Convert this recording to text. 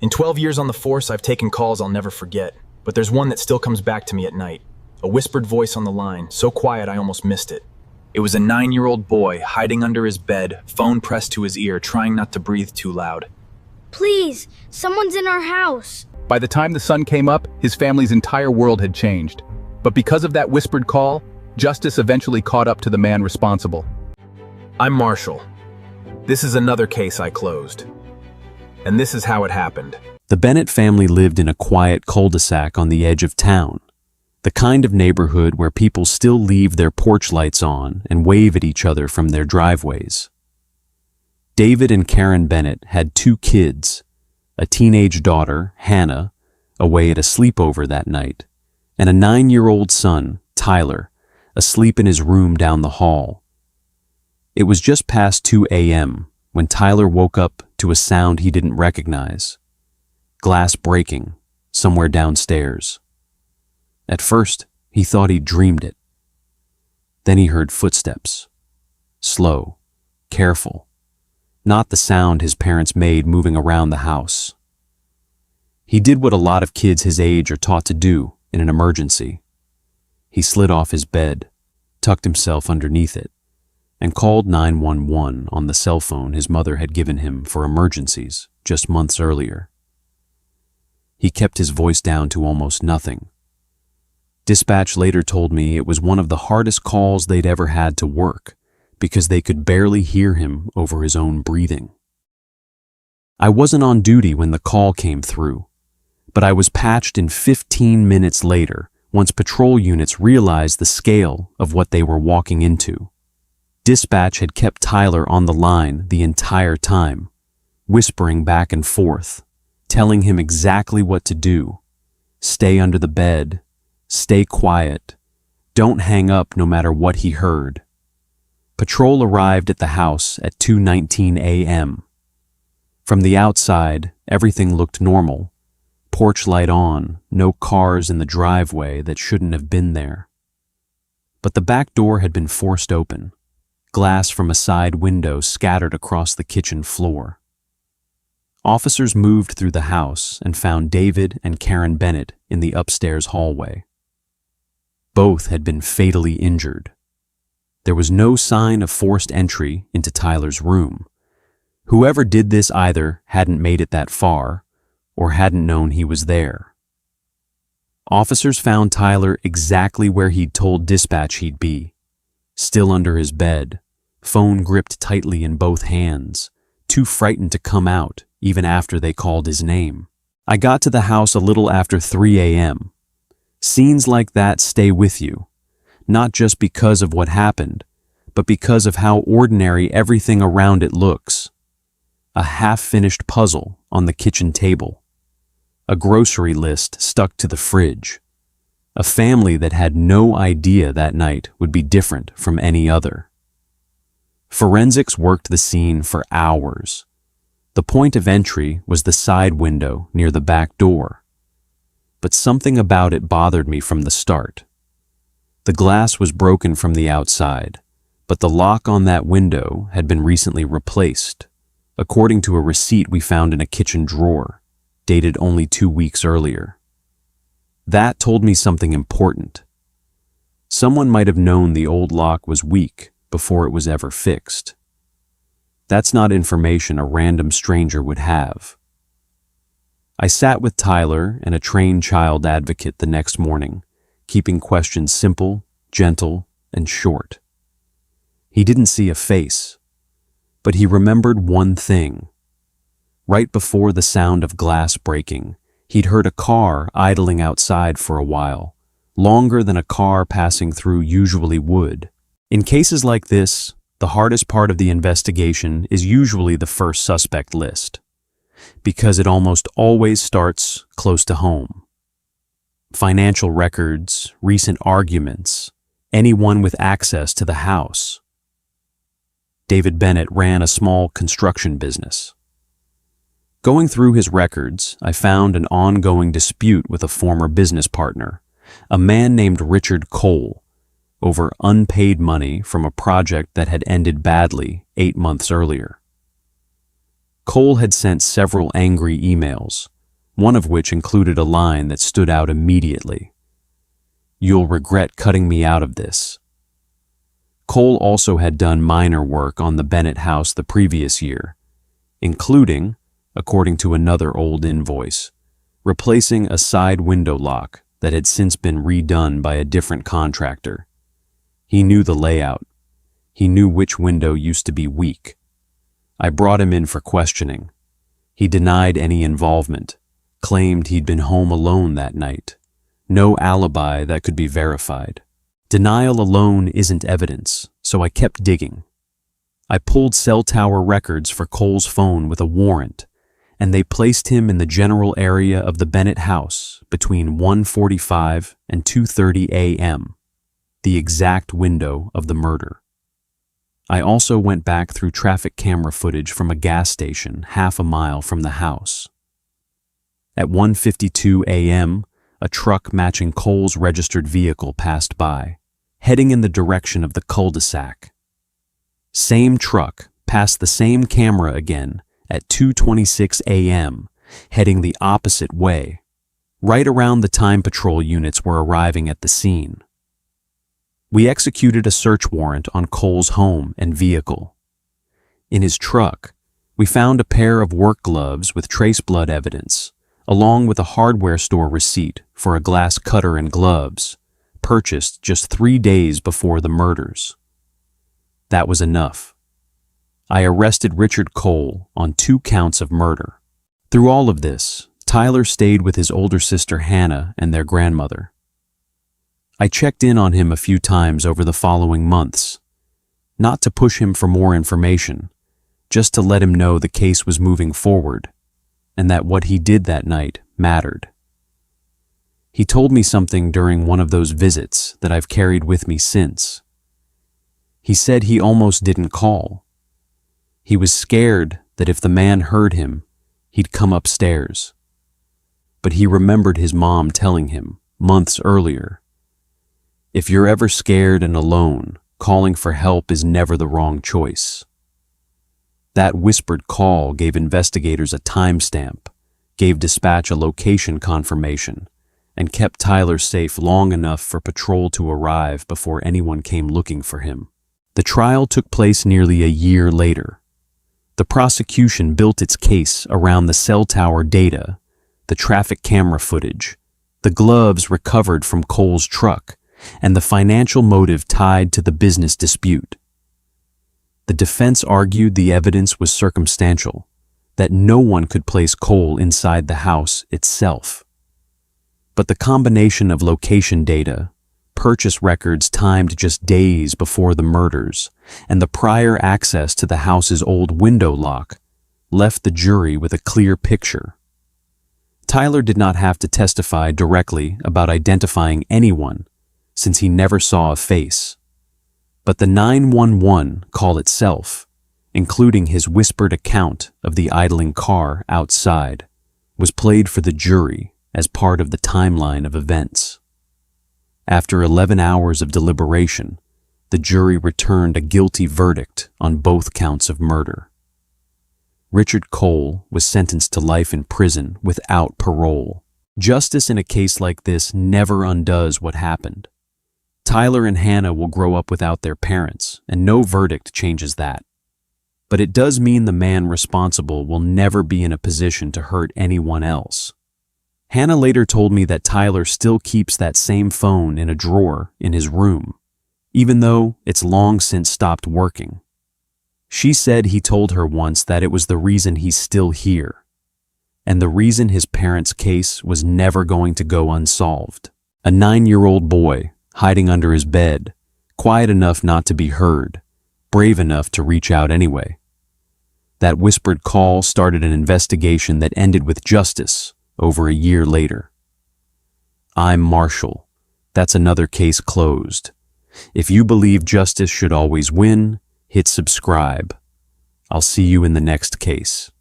In 12 years on the force, I've taken calls I'll never forget, but there's one that still comes back to me at night. A whispered voice on the line, so quiet I almost missed it. It was a 9-year-old boy hiding under his bed, phone pressed to his ear, trying not to breathe too loud. Please, someone's in our house. By the time the sun came up, his family's entire world had changed. But because of that whispered call, justice eventually caught up to the man responsible. I'm Marshall. This is another case I closed. And this is how it happened. The Bennett family lived in a quiet cul-de-sac on the edge of town, the kind of neighborhood where people still leave their porch lights on and wave at each other from their driveways. David and Karen Bennett had 2 kids, a teenage daughter, Hannah, away at a sleepover that night, and a 9-year-old son, Tyler, asleep in his room down the hall. It was just past 2 a.m. when Tyler woke up to a sound he didn't recognize. Glass breaking, somewhere downstairs. At first, he thought he'd dreamed it. Then he heard footsteps. Slow, careful. Not the sound his parents made moving around the house. He did what a lot of kids his age are taught to do in an emergency. He slid off his bed, tucked himself underneath it, and called 911 on the cell phone his mother had given him for emergencies just months earlier. He kept his voice down to almost nothing. Dispatch later told me it was one of the hardest calls they'd ever had to work because they could barely hear him over his own breathing. I wasn't on duty when the call came through, but I was patched in 15 minutes later once patrol units realized the scale of what they were walking into. Dispatch had kept Tyler on the line the entire time, whispering back and forth, telling him exactly what to do. Stay under the bed, stay quiet, don't hang up no matter what he heard. Patrol arrived at the house at 2:19 a.m. From the outside, everything looked normal. Porch light on, no cars in the driveway that shouldn't have been there. But the back door had been forced open. Glass from a side window scattered across the kitchen floor. Officers moved through the house and found David and Karen Bennett in the upstairs hallway. Both had been fatally injured. There was no sign of forced entry into Tyler's room. Whoever did this either hadn't made it that far or hadn't known he was there. Officers found Tyler exactly where he'd told dispatch he'd be, still under his bed, phone gripped tightly in both hands, too frightened to come out even after they called his name. I got to the house a little after 3 a.m. Scenes like that stay with you, not just because of what happened, but because of how ordinary everything around it looks. A half-finished puzzle on the kitchen table, a grocery list stuck to the fridge, a family that had no idea that night would be different from any other. Forensics worked the scene for hours. The point of entry was the side window near the back door. But something about it bothered me from the start. The glass was broken from the outside, but the lock on that window had been recently replaced, according to a receipt we found in a kitchen drawer, dated only 2 weeks earlier. That told me something important. Someone might have known the old lock was weak before it was ever fixed. That's not information a random stranger would have. I sat with Tyler and a trained child advocate the next morning, keeping questions simple, gentle, and short. He didn't see a face, but he remembered one thing. Right before the sound of glass breaking, he'd heard a car idling outside for a while, longer than a car passing through usually would. In cases like this, the hardest part of the investigation is usually the first suspect list, because it almost always starts close to home. Financial records, recent arguments, anyone with access to the house. David Bennett ran a small construction business. Going through his records, I found an ongoing dispute with a former business partner, a man named Richard Cole, over unpaid money from a project that had ended badly 8 months earlier. Cole had sent several angry emails, one of which included a line that stood out immediately. "You'll regret cutting me out of this." Cole also had done minor work on the Bennett house the previous year, including, according to another old invoice, replacing a side window lock that had since been redone by a different contractor. He knew the layout. He knew which window used to be weak. I brought him in for questioning. He denied any involvement, claimed he'd been home alone that night. No alibi that could be verified. Denial alone isn't evidence, so I kept digging. I pulled cell tower records for Cole's phone with a warrant, and they placed him in the general area of the Bennett house between 1:45 and 2:30 a.m., the exact window of the murder. I also went back through traffic camera footage from a gas station half a mile from the house. At 1:52 a.m., a truck matching Cole's registered vehicle passed by, heading in the direction of the cul-de-sac. Same truck passed the same camera again at 2:26 a.m., heading the opposite way, right around the time patrol units were arriving at the scene. We executed a search warrant on Cole's home and vehicle. In his truck, we found a pair of work gloves with trace blood evidence, along with a hardware store receipt for a glass cutter and gloves, purchased just 3 days before the murders. That was enough. I arrested Richard Cole on 2 counts of murder. Through all of this, Tyler stayed with his older sister Hannah and their grandmother. I checked in on him a few times over the following months, not to push him for more information, just to let him know the case was moving forward, and that what he did that night mattered. He told me something during one of those visits that I've carried with me since. He said he almost didn't call. He was scared that if the man heard him, he'd come upstairs. But he remembered his mom telling him, months earlier, "If you're ever scared and alone, calling for help is never the wrong choice." That whispered call gave investigators a timestamp, gave dispatch a location confirmation, and kept Tyler safe long enough for patrol to arrive before anyone came looking for him. The trial took place nearly a year later. The prosecution built its case around the cell tower data, the traffic camera footage, the gloves recovered from Cole's truck, and the financial motive tied to the business dispute. The defense argued the evidence was circumstantial, that no one could place Cole inside the house itself. But the combination of location data, purchase records timed just days before the murders, and the prior access to the house's old window lock left the jury with a clear picture. Tyler did not have to testify directly about identifying anyone, since he never saw a face. But the 911 call itself, including his whispered account of the idling car outside, was played for the jury as part of the timeline of events. After 11 hours of deliberation, the jury returned a guilty verdict on both counts of murder. Richard Cole was sentenced to life in prison without parole. Justice in a case like this never undoes what happened. Tyler and Hannah will grow up without their parents, and no verdict changes that. But it does mean the man responsible will never be in a position to hurt anyone else. Hannah later told me that Tyler still keeps that same phone in a drawer in his room, even though it's long since stopped working. She said he told her once that it was the reason he's still here, and the reason his parents' case was never going to go unsolved. A 9-year-old boy, hiding under his bed, quiet enough not to be heard, brave enough to reach out anyway. That whispered call started an investigation that ended with justice over a year later. I'm Marshall. That's another case closed. If you believe justice should always win, hit subscribe. I'll see you in the next case.